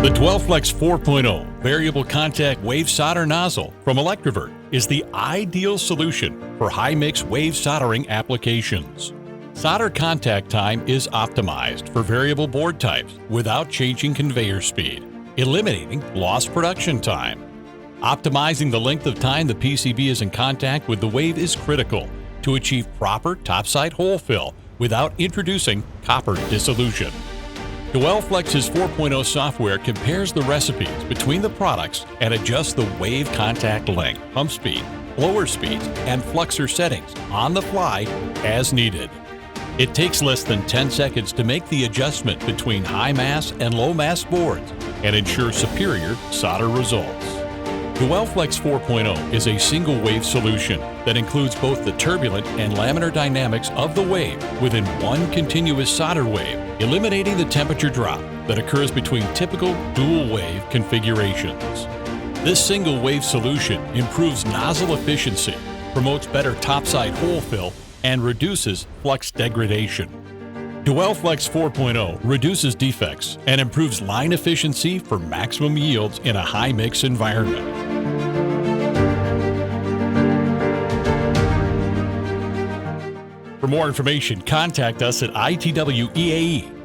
The DwellFlex 4.0 variable contact wave solder nozzle from Electrovert is the ideal solution for high-mix wave soldering applications. Solder contact time is optimized for variable board types without changing conveyor speed, eliminating lost production time. Optimizing the length of time the PCB is in contact with the wave is critical to achieve proper topside hole fill without introducing copper dissolution. DwellFlex's 4.0 software compares the recipes between the products and adjusts the wave contact length, pump speed, blower speeds, and fluxer settings on the fly as needed. It takes less than 10 seconds to make the adjustment between high mass and low mass boards and ensure superior solder results. DwellFlex 4.0 is a single wave solution that includes both the turbulent and laminar dynamics of the wave within one continuous solder wave, eliminating the temperature drop that occurs between typical dual wave configurations. This single wave solution improves nozzle efficiency, promotes better topside hole fill, and reduces flux degradation. DwellFlex 4.0 reduces defects and improves line efficiency for maximum yields in a high-mix environment. For more information, contact us at itweae.com.